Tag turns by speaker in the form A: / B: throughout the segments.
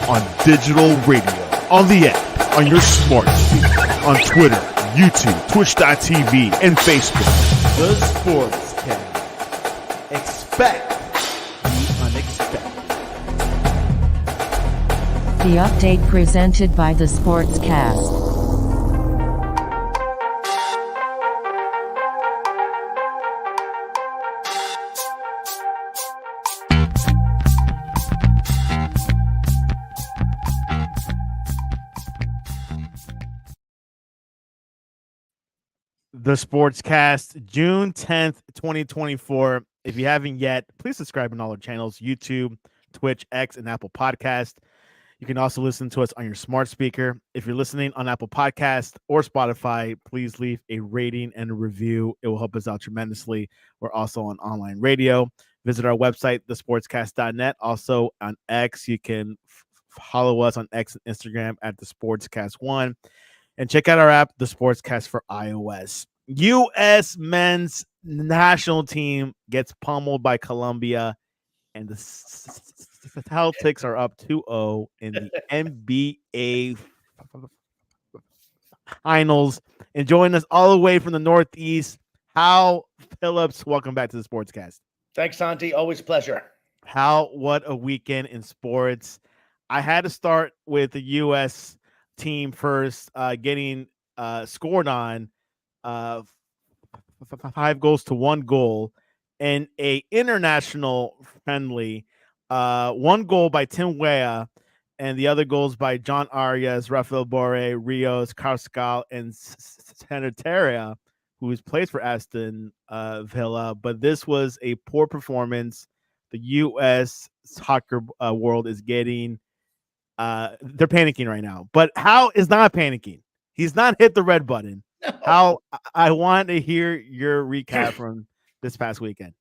A: on digital radio, on the app, on your smart speaker, on Twitter, YouTube, Twitch.tv, and Facebook.
B: The Sports Cast. Expect the unexpected.
C: The update presented by the Sports Cast.
A: The Sportscast, June 10th, 2024. If you haven't yet, please subscribe on all our channels, YouTube, Twitch, X, and Apple Podcast. You can also listen to us on your smart speaker. If you're listening on Apple Podcast or Spotify, please leave a rating and a review. It will help us out tremendously. We're also on online radio. Visit our website, thesportscast.net. Also on X, you can follow us on X and Instagram at the Sportscast1. And check out our app, the Sportscast for iOS. U.S. men's national team gets pummeled by Colombia, and the Celtics are up 2-0 in the NBA finals. And joining us all the way from the Northeast, Hal Phillips. Welcome back to the Sportscast.
D: Thanks, Santi. Always a pleasure.
A: Hal, what a weekend in sports. I had to start with the U.S. team first, getting scored on 5 goals to 1 goal in a international friendly. 1 goal by Tim Weah, and the other goals by John Arias, Rafael Borre, Rios, Carrascal, and Santaria, who plays for Aston Villa. But this was a poor performance. The U.S. soccer world is getting they're panicking right now, but Hal is not panicking. He's not hit the red button. No. Hal, I want to hear your recap from this past weekend.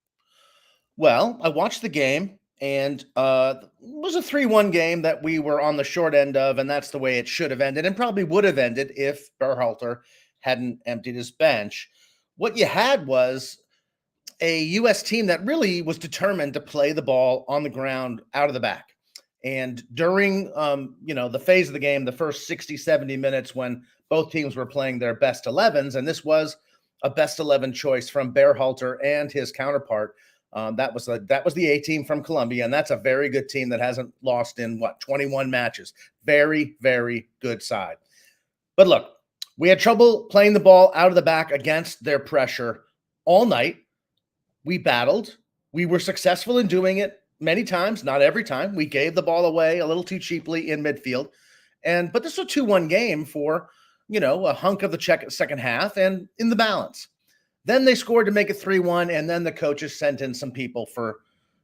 D: Well, I watched the game, and it was a 3-1 game that we were on the short end of, and that's the way it should have ended, and probably would have ended if Berhalter hadn't emptied his bench. What you had was a U.S. team that really was determined to play the ball on the ground out of the back. And during, the phase of the game, the first 60, 70 minutes when both teams were playing their best 11s, and this was a best 11 choice from Berhalter and his counterpart. That was the A team from Colombia, and that's a very good team that hasn't lost in, 21 matches. Very, very good side. But look, we had trouble playing the ball out of the back against their pressure all night. We battled. We were successful in doing it. Many times, not every time. We gave the ball away a little too cheaply in midfield. But this was a 2-1 game for, a hunk of the second half and in the balance. Then they scored to make it 3-1, and then the coaches sent in some people for,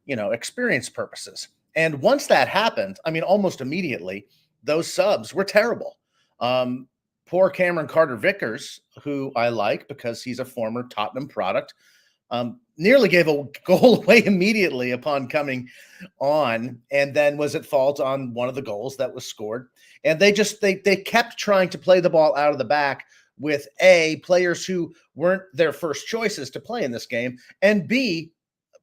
D: experience purposes. And once that happened, almost immediately, those subs were terrible. Poor Cameron Carter-Vickers, who I like because he's a former Tottenham product, nearly gave a goal away immediately upon coming on, and then was at fault on one of the goals that was scored. And they kept trying to play the ball out of the back with A, players who weren't their first choices to play in this game, and B,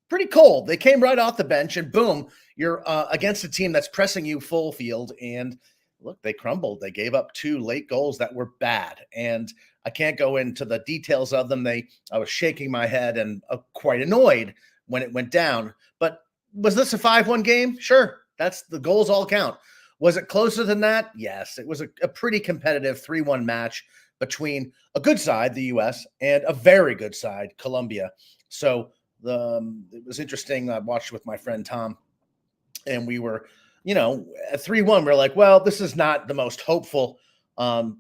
D: pretty cold. They came right off the bench, and boom, you're against a team that's pressing you full field. And look, they crumbled. They gave up 2 late goals that were bad. And I can't go into the details of them. I was shaking my head and quite annoyed when it went down. But was this a 5-1 game? Sure. That's the goals all count. Was it closer than that? Yes. It was a pretty competitive 3-1 match between a good side, the U.S., and a very good side, Colombia. So it was interesting. I watched with my friend Tom, and we were, at 3-1, we're like, well, this is not the most hopeful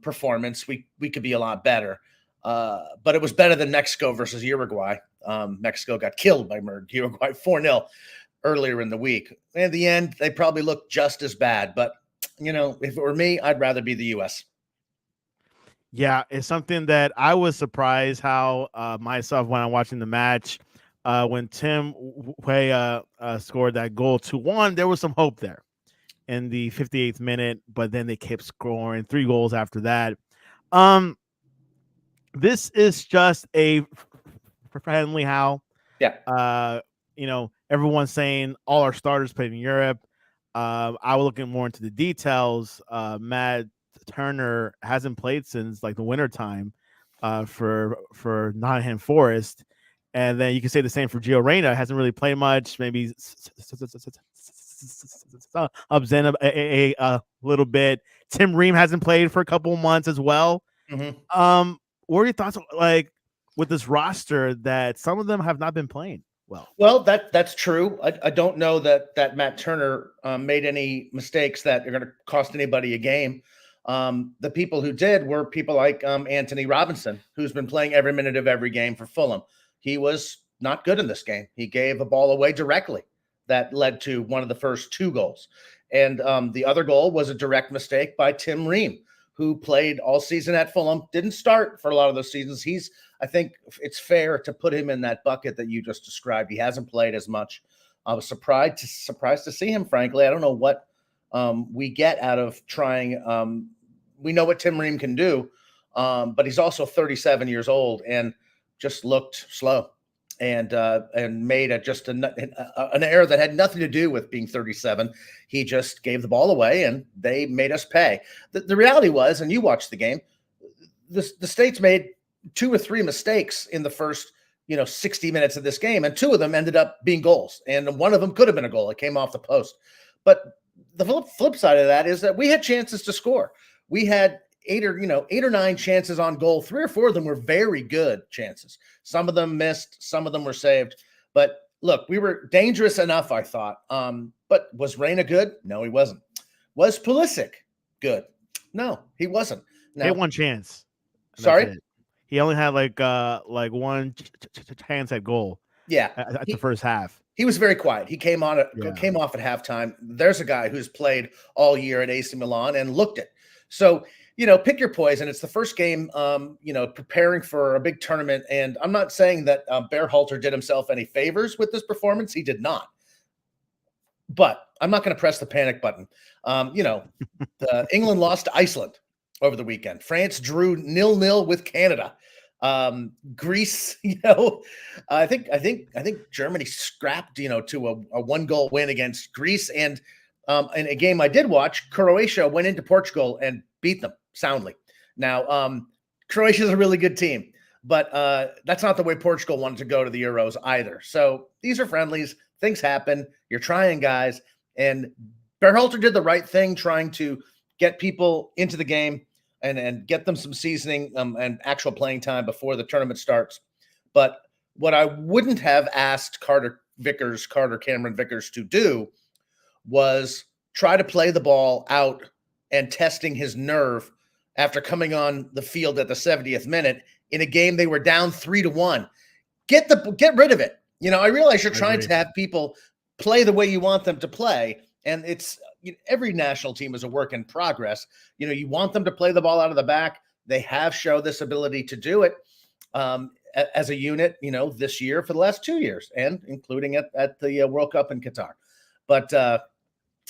D: performance. We could be a lot better. But it was better than Mexico versus Uruguay. Mexico got killed by Uruguay 4-0 earlier in the week. In the end, they probably looked just as bad. But, if it were me, I'd rather be the U.S.
A: Yeah, it's something that I was surprised how myself when I'm watching the match, when Tim Weah scored that goal 2-1, there was some hope there in the 58th minute, but then they kept scoring 3 goals after that. This is just a friendly Hal.
D: Yeah.
A: Everyone's saying all our starters played in Europe. I was looking more into the details. Matt Turner hasn't played since like the winter time for Nottingham Forest. And then you can say the same for Gio Reyna. Hasn't really played much. Maybe ups in a little bit. Tim Ream hasn't played for a couple of months as well. What are your thoughts like with this roster that some of them have not been playing well?
D: Well, that's true. I don't know that Matt Turner made any mistakes that are going to cost anybody a game. The people who did were people like Anthony Robinson, who's been playing every minute of every game for Fulham. He was not good in this game. He gave a ball away directly that led to one of the first 2 goals. And the other goal was a direct mistake by Tim Ream, who played all season at Fulham, didn't start for a lot of those seasons. I think it's fair to put him in that bucket that you just described. He hasn't played as much. I was surprised to see him, frankly. I don't know what we get out of trying. We know what Tim Ream can do, but he's also 37 years old and just looked slow and made an error that had nothing to do with being 37. He just gave the ball away, and they made us pay. The reality was, and you watched the game, the States made 2 or 3 mistakes in the first 60 minutes of this game, and 2 of them ended up being goals, and one of them could have been a goal. It came off the post. But the flip side of that is that we had chances to score. We had 8 or 9 chances on goal. 3 or 4 of them were very good chances. Some of them missed, some of them were saved. But look, we were dangerous enough, I thought. But was Reyna good? No, he wasn't. Was Pulisic good? No, he wasn't.
A: He had 1 chance.
D: Sorry?
A: He only had like 1 chance at goal.
D: Yeah,
A: at the first half.
D: He was very quiet. He came off at halftime. There's a guy who's played all year at AC Milan and looked it. So, pick your poison. It's the first game, preparing for a big tournament. And I'm not saying that Berhalter did himself any favors with this performance. He did not. But I'm not going to press the panic button. England lost to Iceland over the weekend. France drew 0-0 with Canada. Greece, I think Germany scrapped, to a 1-goal win against Greece. And in a game I did watch, Croatia went into Portugal and beat them soundly. Now, Croatia is a really good team, but that's not the way Portugal wanted to go to the Euros either. So these are friendlies. Things happen. You're trying, guys. And Berhalter did the right thing, trying to get people into the game and get them some seasoning and actual playing time before the tournament starts. But what I wouldn't have asked Carter Cameron Vickers to do was try to play the ball out and testing his nerve after coming on the field at the 70th minute in a game they were down 3-1. Get rid of it. I realize you're trying to have people play the way you want them to play, and it's every national team is a work in progress. You want them to play the ball out of the back. They have shown this ability to do it as a unit, this year for the last 2 years, and including at the World Cup in Qatar. But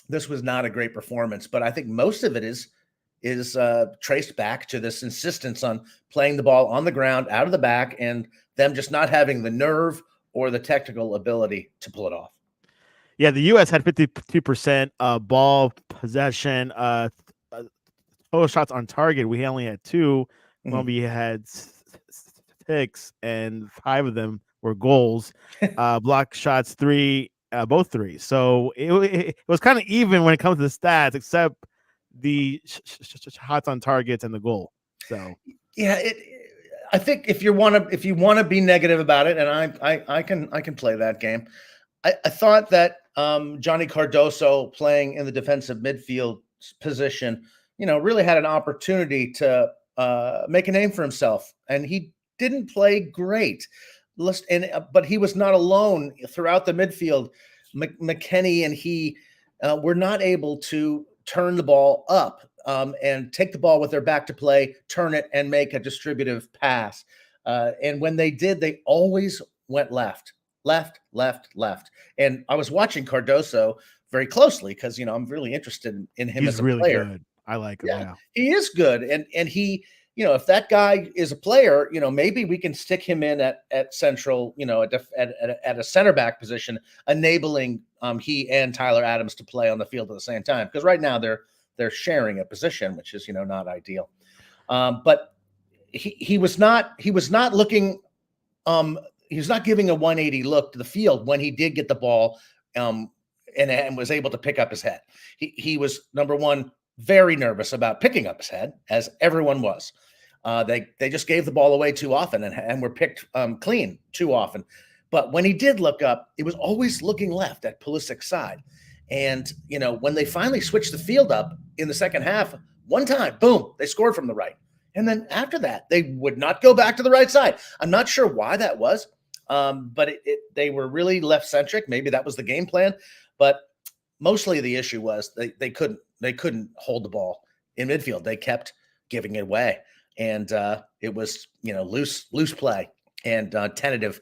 D: this was not a great performance. But I think most of it is traced back to this insistence on playing the ball on the ground, out of the back, and them just not having the nerve or the technical ability to pull it off.
A: Yeah, the U.S. had 52% ball possession, total shots on target. We only had 2. Colombia had 6, and 5 of them were goals. Block shots 3, both 3. So it was kind of even when it comes to the stats, except the shots on targets and the goal. So
D: yeah, I think if you want to be negative about it, and I can play that game. I thought that Johnny Cardoso playing in the defensive midfield position, really had an opportunity to make a name for himself, and he didn't play great. But he was not alone throughout the midfield. McKennie and he were not able to turn the ball up and take the ball with their back to play, turn it, and make a distributive pass. And when they did, they always went left. And I was watching Cardoso very closely because, I'm really interested in him as a player.
A: Good. I like him.
D: Yeah, he is good. And he if that guy is a player, maybe we can stick him in at central, at a center back position, enabling he and Tyler Adams to play on the field at the same time. Because right now they're sharing a position, which is not ideal. But he was not looking. He was not giving a 180 look to the field when he did get the ball, and was able to pick up his head. He was, number one, very nervous about picking up his head, as everyone was. They just gave the ball away too often and were picked clean too often. But when he did look up, it was always looking left at Pulisic's side. And, when they finally switched the field up in the second half, one time, boom, they scored from the right. And then after that, they would not go back to the right side. I'm not sure why that was, but they were really left-centric. Maybe that was the game plan. But mostly the issue was they couldn't hold the ball in midfield. They kept giving it away. And it was, loose play and tentative,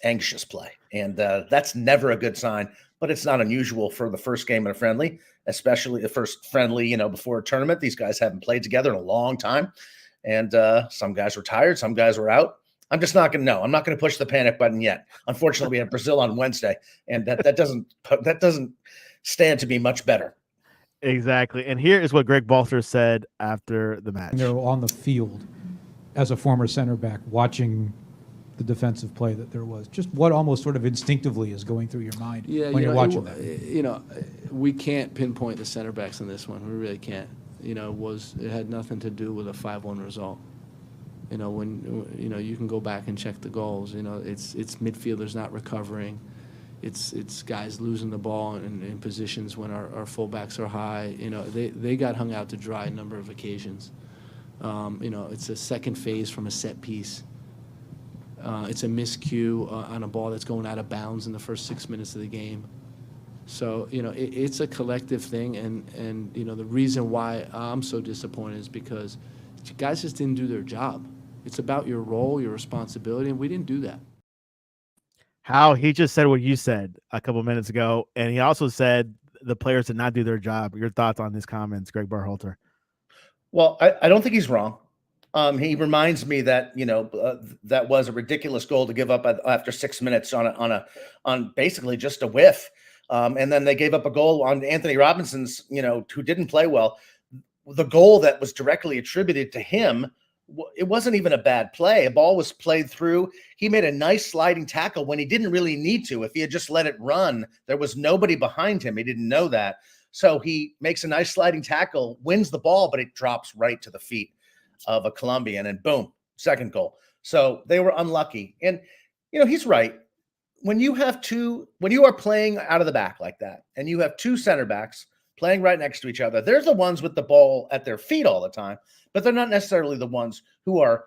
D: anxious play. And that's never a good sign, but it's not unusual for the first game in a friendly, especially the first friendly, before a tournament. These guys haven't played together in a long time. And some guys were tired. Some guys were out. I'm just not going to I'm not going to push the panic button yet. Unfortunately, we have Brazil on Wednesday, and that doesn't stand to be much better.
A: Exactly. And here is what Greg Balter said after the match.
E: They're on the field as a former center back watching the defensive play that there was. Just what almost sort of instinctively is going through your mind when you're watching that?
F: We can't pinpoint the center backs in this one. We really can't. It had nothing to do with a 5-1 result. When you can go back and check the goals. It's midfielders not recovering. It's guys losing the ball in positions when our fullbacks are high. They got hung out to dry a number of occasions. It's a second phase from a set piece. It's a miscue on a ball that's going out of bounds in the first 6 minutes of the game. So, it's a collective thing. And the reason why I'm so disappointed is because guys just didn't do their job. It's about your role, your responsibility, and we didn't do that.
A: How he just said what you said a couple minutes ago, and he also said the players did not do their job. Your thoughts on his comments, Greg Berhalter?
D: Well, I don't think he's wrong. He reminds me that that was a ridiculous goal to give up after 6 minutes on basically just a whiff, and then they gave up a goal on Anthony Robinson's, who didn't play well. The goal that was directly attributed to him, it wasn't even a bad play. A ball was played through. He made a nice sliding tackle when he didn't really need to. If he had just let it run, there was nobody behind him. He didn't know that. So he makes a nice sliding tackle, wins the ball, but it drops right to the feet of a Colombian, and boom, second goal. So they were unlucky. And, he's right. When you are playing out of the back like that, and you have two center backs playing right next to each other, they're the ones with the ball at their feet all the time, but they're not necessarily the ones who are,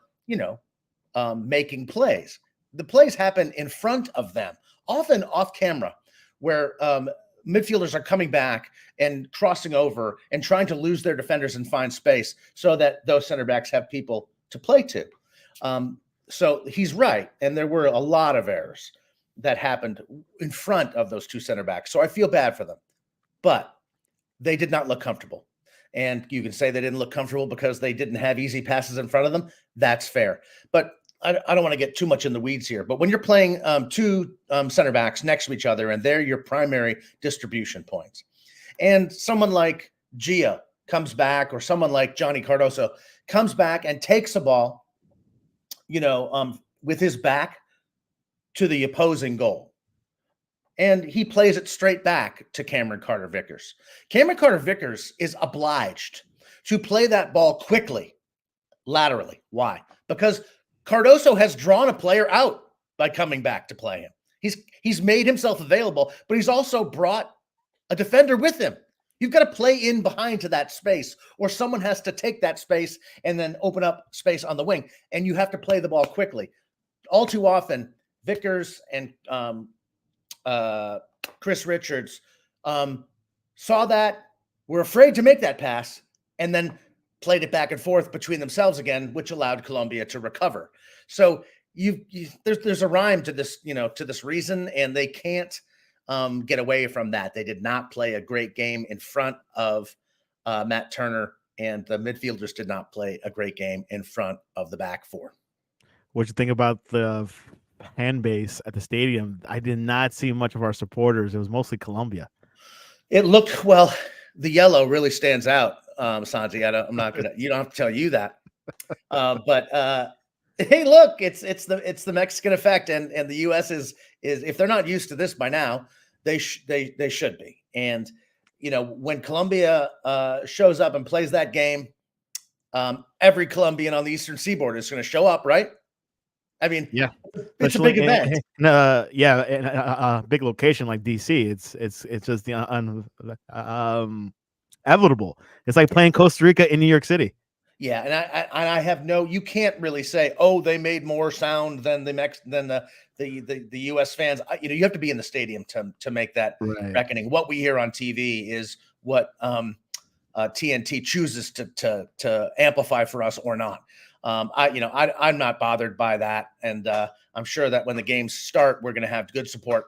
D: making plays. The plays happen in front of them, often off camera, where midfielders are coming back and crossing over and trying to lose their defenders and find space so that those center backs have people to play to. So he's right. And there were a lot of errors that happened in front of those two center backs. So I feel bad for them, but they did not look comfortable. And you can say they didn't look comfortable because they didn't have easy passes in front of them. That's fair. But I don't want to get too much in the weeds here. But when you're playing two center backs next to each other, and they're your primary distribution points, and someone like Gia comes back, or someone like Johnny Cardoso comes back and takes a ball, with his back to the opposing goal, and he plays it straight back to Cameron Carter-Vickers. Cameron Carter-Vickers is obliged to play that ball quickly, laterally. Why? Because Cardoso has drawn a player out by coming back to play him. He's made himself available, but he's also brought a defender with him. You've got to play in behind to that space, or someone has to take that space and then open up space on the wing, and you have to play the ball quickly. All too often, Vickers and Chris Richards saw that, were afraid to make that pass, and then played it back and forth between themselves again, which allowed Colombia to recover. So there's a rhyme to this, to this reason, and they can't get away from that. They did not play a great game in front of Matt Turner and the midfielders did not play a great game in front of the back four.
A: What you think about the fan base at the stadium? I did not see much of our supporters. It was mostly Colombia.
D: It looked, well, the yellow really stands out, Santi. I'm not gonna. You don't have to tell you that. But hey, look, it's the Mexican effect, and the U.S. is if they're not used to this by now, they should be. And when Colombia shows up and plays that game, every Colombian on the Eastern Seaboard is going to show up, right? I mean,
A: Yeah,
D: it's a big event.
A: Yeah, in a big location like DC, it's just the inevitable. It's like playing Costa Rica in New York City.
D: Yeah, and I have you can't really say, oh, they made more sound than the U.S. fans. You have to be in the stadium to make that reckoning. What we hear on TV is what TNT chooses to amplify for us or not. I'm not bothered by that, and I'm sure that when the games start, we're going to have good support.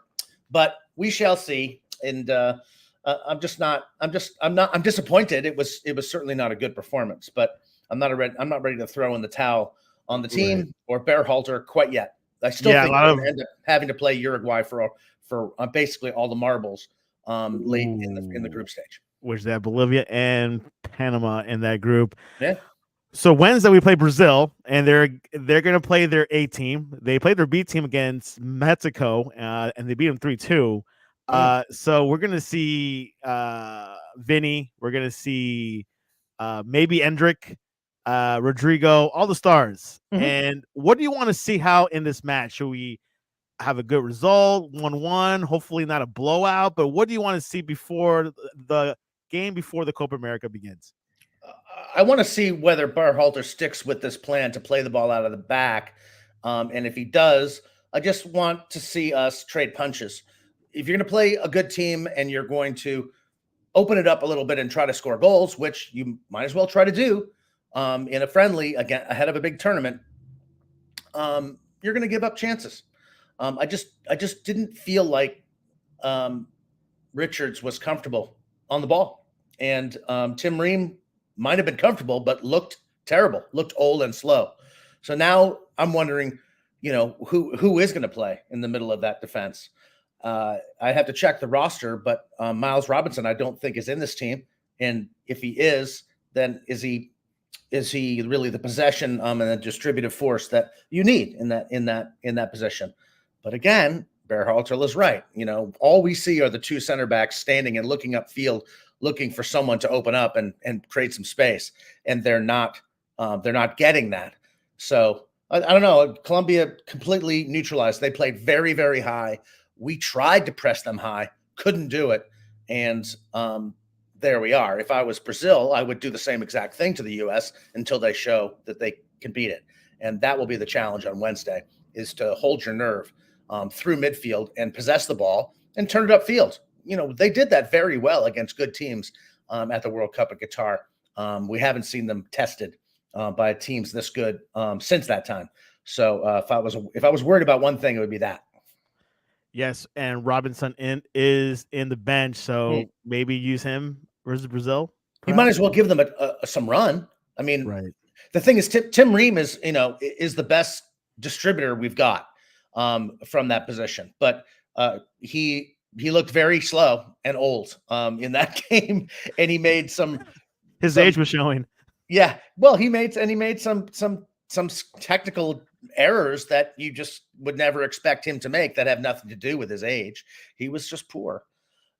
D: But we shall see. And I'm disappointed. It was certainly not a good performance, but I'm not ready to throw in the towel on the team or Berhalter quite yet. I still think we're going to end up having to play Uruguay for basically all the marbles late in the group stage.
A: Which they have Bolivia and Panama in that group.
D: Yeah.
A: So Wednesday we play Brazil, and they're going to play their A team. They played their B team against Mexico, and they beat them 3-2. So we're going to see Vinny. We're going to see maybe Endrick, Rodrigo, all the stars. And what do you want to see how in this match? Should we have a good result, 1-1, hopefully not a blowout, but what do you want to see before the game, before the Copa America begins?
D: I want to see whether Berhalter sticks with this plan to play the ball out of the back. And if he does, I just want to see us trade punches. If you're going to play a good team and you're going to open it up a little bit and try to score goals, which you might as well try to do in a friendly again ahead of a big tournament, you're going to give up chances. I just didn't feel like Richards was comfortable on the ball, and Tim Ream might have been comfortable, but looked terrible, looked old and slow. So now I'm wondering, who is going to play in the middle of that defense. I have to check the roster, but Miles Robinson, I don't think is in this team. And if he is, then is he really the possession and the distributive force that you need in that position? But again, Berhalter was right. All we see are the two center backs standing and looking upfield, looking for someone to open up and create some space, and they're not getting that. So I don't know. Colombia completely neutralized. They played very, very high. We tried to press them high, couldn't do it, and there we are. If I was Brazil, I would do the same exact thing to the U.S. until they show that they can beat it, and that will be the challenge on Wednesday: is to hold your nerve through midfield and possess the ball and turn it upfield. They did that very well against good teams at the World Cup at Qatar. We haven't seen them tested by teams this good since that time. So if I was worried about one thing, it would be that.
A: Yes, and Robinson is in the bench, so maybe use him versus Brazil.
D: Perhaps? You might as well give them some run. I mean, the thing is, Tim Ream is the best distributor we've got from that position, but he looked very slow and old in that game, and he made some.
A: His age was showing.
D: Yeah, well, he made some technical errors that you just would never expect him to make that have nothing to do with his age. He was just poor.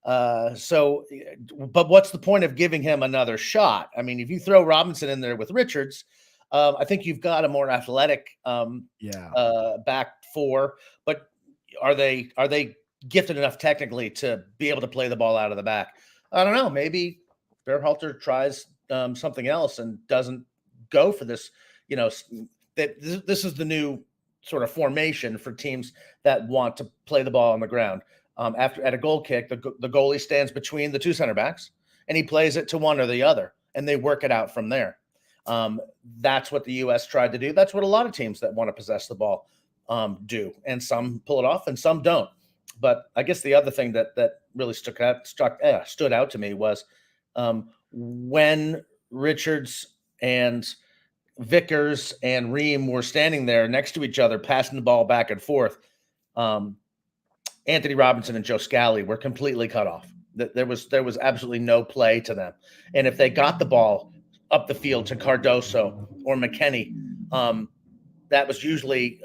D: But what's the point of giving him another shot? I mean, if you throw Robinson in there with Richards, I think you've got a more athletic back four. But are they gifted enough technically to be able to play the ball out of the back? I don't know. Maybe Berhalter tries something else and doesn't go for this. That this is the new sort of formation for teams that want to play the ball on the ground. At a goal kick, the goalie stands between the two center backs and he plays it to one or the other, and they work it out from there. That's what the U.S. tried to do. That's what a lot of teams that want to possess the ball do, and some pull it off and some don't. But I guess the other thing that really stood out to me was when Richards and Vickers and Ream were standing there next to each other, passing the ball back and forth, Anthony Robinson and Joe Scally were completely cut off. There was absolutely no play to them. And if they got the ball up the field to Cardoso or McKinney, that was usually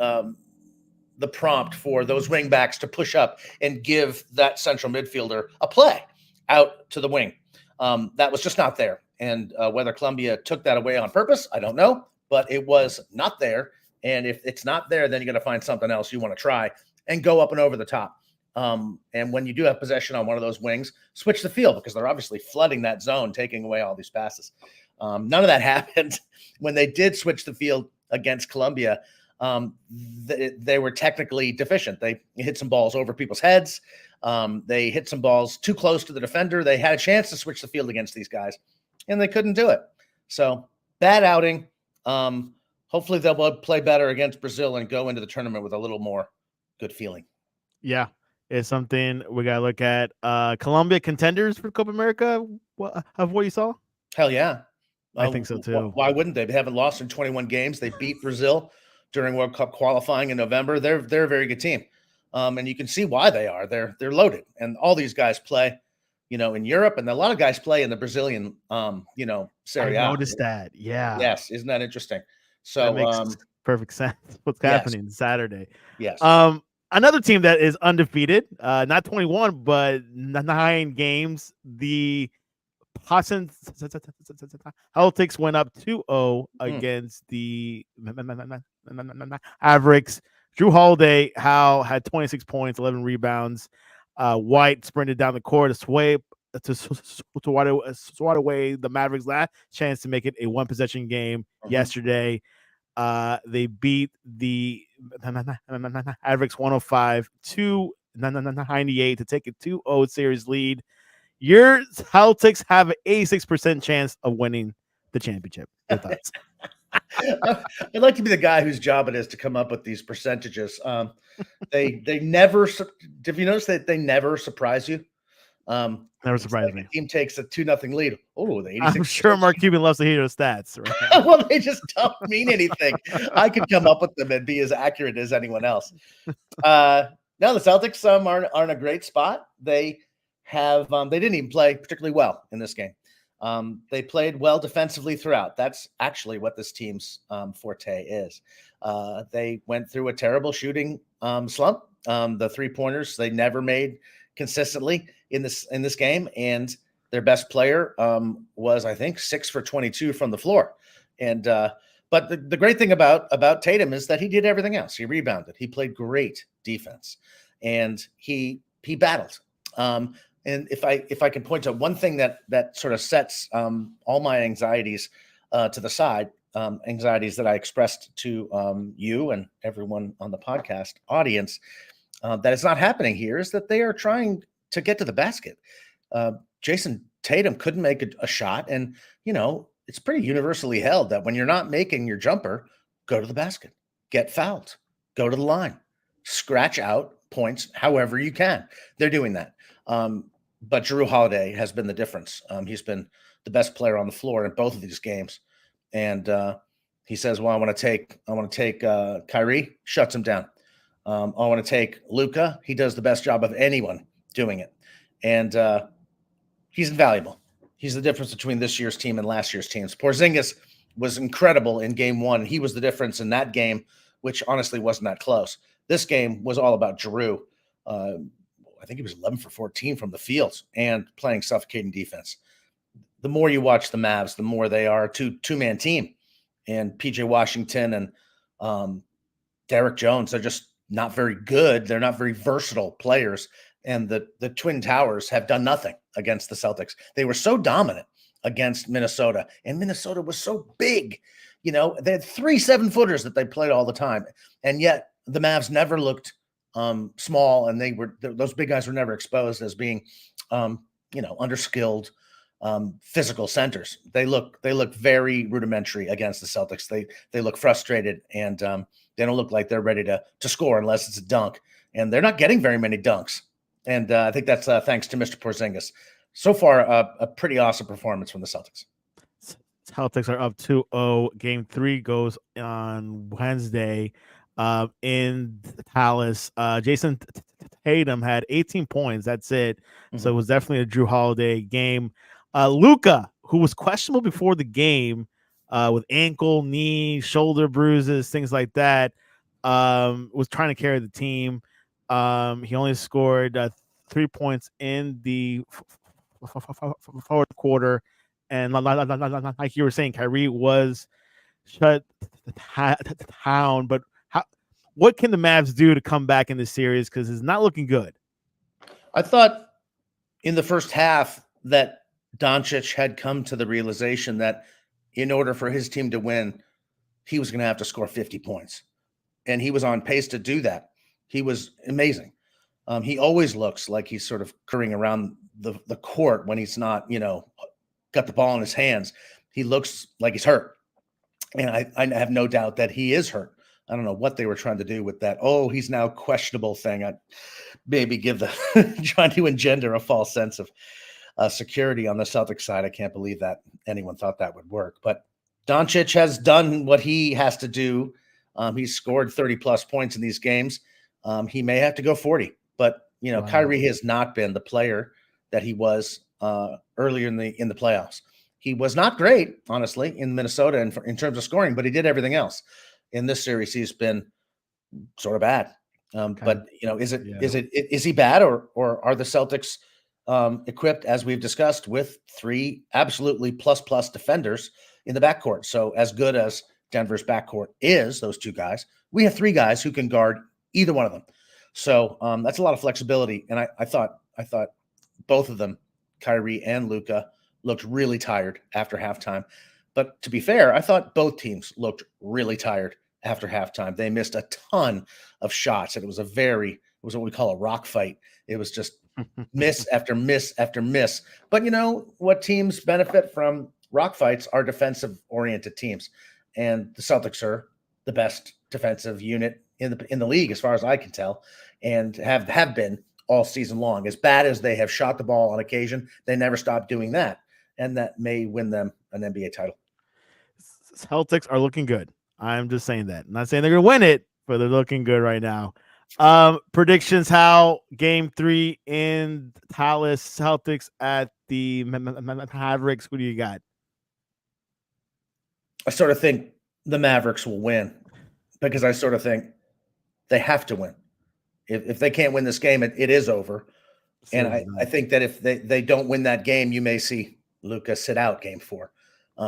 D: the prompt for those wing backs to push up and give that central midfielder a play out to the wing. That was just not there. And whether Colombia took that away on purpose, I don't know, but it was not there. And if it's not there, then you're going to find something else you want to try and go up and over the top. And when you do have possession on one of those wings, switch the field, because they're obviously flooding that zone, taking away all these passes. None of that happened. When they did switch the field against Colombia, they were technically deficient. They hit some balls over people's heads. They hit some balls too close to the defender. They had a chance to switch the field against these guys, and they couldn't do it. So bad outing. Hopefully they'll play better against Brazil and go into the tournament with a little more good feeling.
A: Yeah, it's something we got to look at. Colombia contenders for Copa America of what you saw?
D: Hell yeah.
A: I think so too.
D: Why wouldn't they? They haven't lost in 21 games. They beat Brazil during World Cup qualifying in November. They're a very good team. And you can see why they are. They're loaded. And all these guys play, in Europe, and a lot of guys play in the Brazilian, Serie A.
A: I noticed that. Yeah.
D: Yes. Isn't that interesting? So
A: that makes perfect sense. What's happening Saturday?
D: Yes.
A: Another team that is undefeated, not 21, but 9 games. The Celtics went up 2-0 against the Mavericks. Drew Holiday had 26 points, 11 rebounds. White sprinted down the court to swat away the Mavericks' last chance to make it a one-possession game yesterday. They beat the Mavericks 105-98 to take a 2-0 series lead. Your Celtics have an 86% chance of winning the championship. Your thoughts?
D: I'd like to be the guy whose job it is to come up with these percentages. They never. Have you noticed that they never surprise you?
A: Never surprised me.
D: The team takes a 2-0 lead. Oh, the 86%.
A: I'm sure Mark Cuban loves to hear those stats. Right?
D: Well, they just don't mean anything. I could come up with them and be as accurate as anyone else. No, the Celtics aren't a great spot. They didn't even play particularly well in this game. They played well defensively throughout. That's actually what this team's forte is. They went through a terrible shooting slump. The 3-pointers they never made consistently in this game, and their best player was, I think, 6 for 22 from the floor. And but the great thing about Tatum is that he did everything else. He rebounded. He played great defense, and he battled. And if I can point to one thing that sort of sets all my anxieties to the side, anxieties that I expressed to you and everyone on the podcast audience, that it's not happening here, is that they are trying to get to the basket. Jason Tatum couldn't make a shot, and it's pretty universally held that when you're not making your jumper, go to the basket, get fouled, go to the line, scratch out points however you can. They're doing that. But Drew Holiday has been the difference. He's been the best player on the floor in both of these games. And he says, well, I want to take Kyrie, shuts him down. I want to take Luka. He does the best job of anyone doing it. And he's invaluable. He's the difference between this year's team and last year's teams. Porzingis was incredible in game 1. He was the difference in that game, which honestly wasn't that close. This game was all about Drew. I think he was 11 for 14 from the field and playing suffocating defense. The more you watch the Mavs, the more they are a two-man team. And PJ Washington and Derek Jones, they're just not very good. They're not very versatile players. And the Twin Towers have done nothing against the Celtics. They were so dominant against Minnesota, and Minnesota was so big. They had 3 7-footers that they played all the time. And yet the Mavs never looked small, and those big guys were never exposed as being, underskilled physical centers. They look very rudimentary against the Celtics. They look frustrated, and they don't look like they're ready to score unless it's a dunk. And they're not getting very many dunks. And I think that's thanks to Mr. Porzingis. So far, a pretty awesome performance from the Celtics.
A: Celtics are up 2-0. Game 3 goes on Wednesday in Dallas. Jason Tatum had 18 points. That's it. So it was definitely a Drew Holiday game. Luka, who was questionable before the game with ankle, knee, shoulder bruises, things like that, was trying to carry the team. He only scored 3 points in the fourth quarter. And like you were saying, Kyrie was shut down. But what can the Mavs do to come back in this series? Because it's not looking good.
D: I thought in the first half that Doncic had come to the realization that in order for his team to win, he was going to have to score 50 points. And he was on pace to do that. He was amazing. He always looks like he's sort of curring around the court when he's not, got the ball in his hands. He looks like he's hurt. And I have no doubt that he is hurt. I don't know what they were trying to do with that. Oh, he's now questionable thing. I maybe give trying to engender a false sense of security on the Celtics side. I can't believe that anyone thought that would work. But Doncic has done what he has to do. He's scored 30 plus points in these games. He may have to go 40, but wow. Kyrie has not been the player that he was earlier in the playoffs. He was not great, honestly, in Minnesota in terms of scoring, but he did everything else. In this series, he's been sort of bad. But is he bad, or are the Celtics equipped, as we've discussed, with 3 absolutely plus defenders in the backcourt? So as good as Denver's backcourt is, those 2 guys, we have 3 guys who can guard either one of them. So that's a lot of flexibility. And I thought both of them, Kyrie and Luka, looked really tired after halftime. But to be fair, I thought both teams looked really tired after halftime. They missed a ton of shots, and it was what we call a rock fight. It was just miss after miss after miss. But what teams benefit from rock fights are defensive-oriented teams, and the Celtics are the best defensive unit in the league, as far as I can tell, and have been all season long. As bad as they have shot the ball on occasion, they never stop doing that, and that may win them an NBA title.
A: Celtics are looking good. I'm just saying that. I'm not saying they're going to win it, but they're looking good right now. Predictions, how game 3 in Dallas, Celtics at the Mavericks. Who do you got?
D: I sort of think the Mavericks will win because I sort of think they have to win. If they can't win this game, it is over. And I think that if they don't win that game, you may see Luka sit out game 4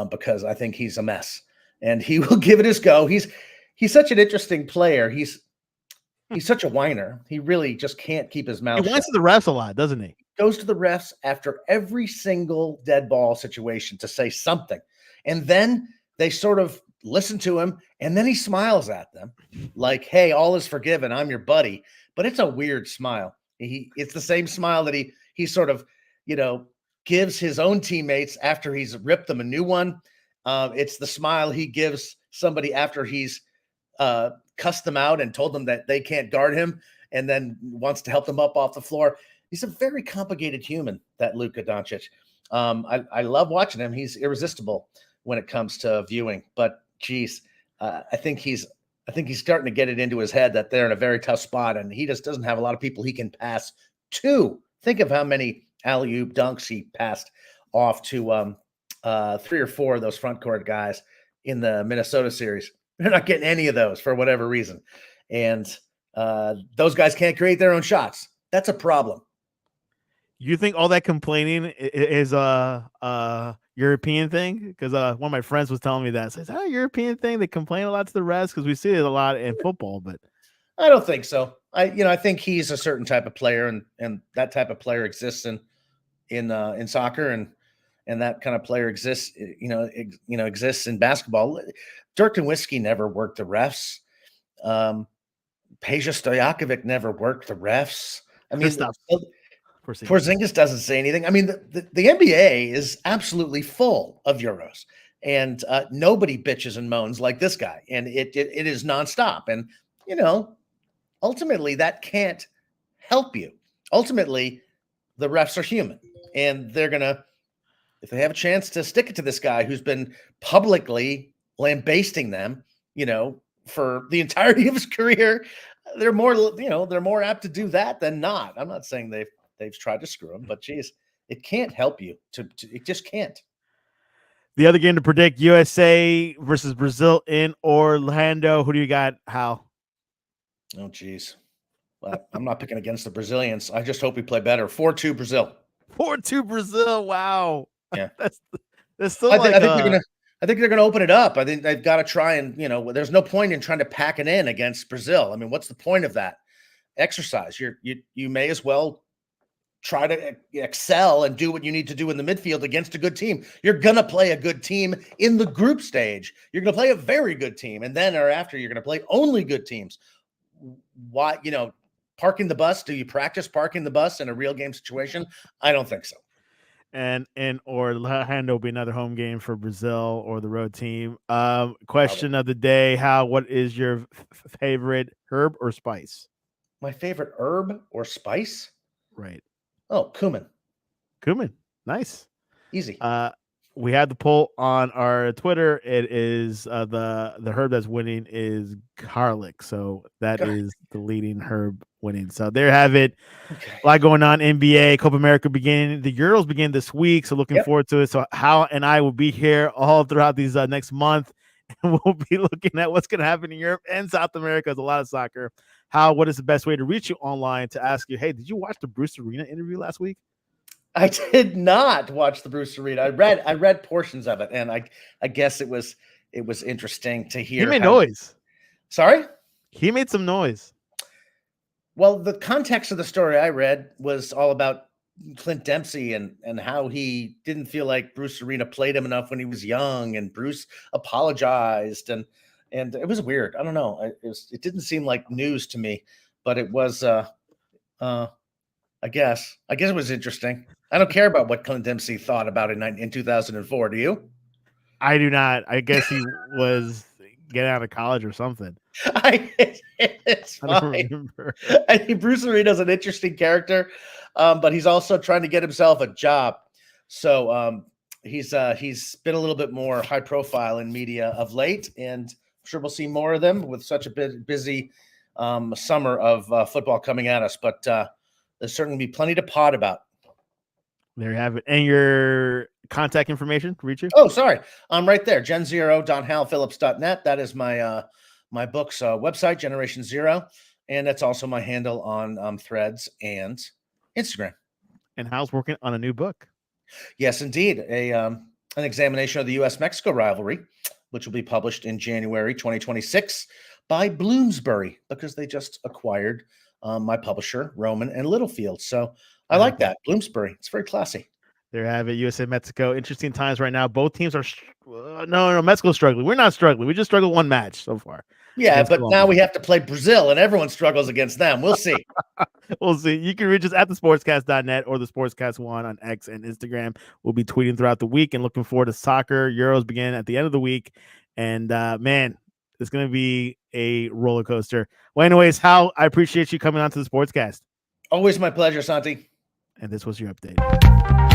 D: because I think he's a mess. And he will give it his go. He's such an interesting player. He's such a whiner. He really just can't keep his mouth shut.
A: He whines to the refs a lot, doesn't he?
D: Goes to the refs after every single dead ball situation to say something. And then they sort of listen to him, and then he smiles at them like, hey, all is forgiven. I'm your buddy. But it's a weird smile. It's the same smile that he sort of, gives his own teammates after he's ripped them a new one. It's the smile he gives somebody after he's cussed them out and told them that they can't guard him and then wants to help them up off the floor. He's a very complicated human, that Luka Doncic. I love watching him. He's irresistible when it comes to viewing. But, geez, I think he's starting to get it into his head that they're in a very tough spot, and he just doesn't have a lot of people he can pass to. Think of how many alley-oop dunks he passed off to 3 or 4 of those front court guys in the Minnesota series. They're not getting any of those for whatever reason. And those guys can't create their own shots. That's a problem.
A: You think all that complaining is a European thing? Because one of my friends was telling me that. So is that a European thing? They complain a lot to the refs because we see it a lot in football, but
D: I don't think so. I think he's a certain type of player, and that type of player exists in soccer, and that kind of player exists, exists in basketball. Dirk Nowitzki never worked the refs. Peja Stojakovic never worked the refs. I mean, Porzingis doesn't say anything. I mean, the NBA is absolutely full of Euros, and nobody bitches and moans like this guy, and it is nonstop. And ultimately, that can't help you. Ultimately, the refs are human, and they're gonna if they have a chance to stick it to this guy who's been publicly lambasting them, for the entirety of his career, they're more apt to do that than not. I'm not saying they've tried to screw him, but geez, it can't help you it just can't.
A: The other game to predict: USA versus Brazil in Orlando. Who do you got, Hal?
D: Oh, geez. Well, I'm not picking against the Brazilians. I just hope we play better. 4-2 Brazil.
A: 4-2 Brazil. Wow.
D: Yeah.
A: that's still
D: I think they're gonna open it up. I think they've got to try and, there's no point in trying to pack it in against Brazil. I mean, what's the point of that exercise? You may as well try to excel and do what you need to do in the midfield against a good team. You're going to play a good team in the group stage. You're going to play a very good team. And then or after, you're going to play only good teams. Why, parking the bus? Do you practice parking the bus in a real game situation? I don't think so.
A: And Orlando will be another home game for Brazil or the road team. Question of the day, Hal, what is your favorite herb or spice?
D: My favorite herb or spice?
A: Right.
D: Oh, cumin.
A: Cumin. Nice.
D: Easy.
A: We had the poll on our Twitter. It is the herb that's winning is garlic. So that is the leading herb winning. So there you have it.
D: Okay.
A: A lot going on. NBA, Copa America beginning. The Euros begin this week. So looking forward to it. So Hal and I will be here all throughout these next month. And we'll be looking at what's going to happen in Europe and South America. There's a lot of soccer. Hal, what is the best way to reach you online to ask you, hey, did you watch the Bruce Arena interview last week?
D: I did not watch the Bruce Arena. I read portions of it, and I guess it was interesting to hear.
A: He made noise.
D: Sorry?
A: He made some noise.
D: Well, the context of the story I read was all about Clint Dempsey and how he didn't feel like Bruce Arena played him enough when he was young, and Bruce apologized, and it was weird. I don't know. It didn't seem like news to me, but it was. I guess it was interesting. I don't care about what Clint Dempsey thought about it in 2004. Do you?
A: I do not. I guess he was getting out of college or something.
D: It's fine.
A: I don't remember.
D: I think Bruce Arena's an interesting character, but he's also trying to get himself a job. So he's been a little bit more high profile in media of late, and I'm sure we'll see more of them with such a busy summer of football coming at us. But there's certainly be plenty to pod about.
A: There you have it. And your contact information to reach you?
D: Oh, sorry. I'm right there. gen0.halphillips.net. That is my my book's website, Generation Zero. And that's also my handle on Threads and Instagram.
A: And Hal's working on a new book.
D: Yes, indeed. An examination of the U.S.-Mexico rivalry, which will be published in January 2026 by Bloomsbury, because they just acquired my publisher, Roman and Littlefield. So I like that. Bloomsbury. It's very classy.
A: There you have it. USA, Mexico. Interesting times right now. Both teams are no, Mexico's struggling. We're not struggling. We just struggled one match so far.
D: Yeah, but Colombia. Now we have to play Brazil, and everyone struggles against them. We'll see.
A: We'll see. You can reach us at thesportscast.net or the Sportscast1 on X and Instagram. We'll be tweeting throughout the week and looking forward to soccer. Euros begin at the end of the week. And, man, it's going to be a roller coaster. Well, anyways, Hal, I appreciate you coming on to the Sportscast.
D: Always my pleasure, Santi.
A: And this was your update.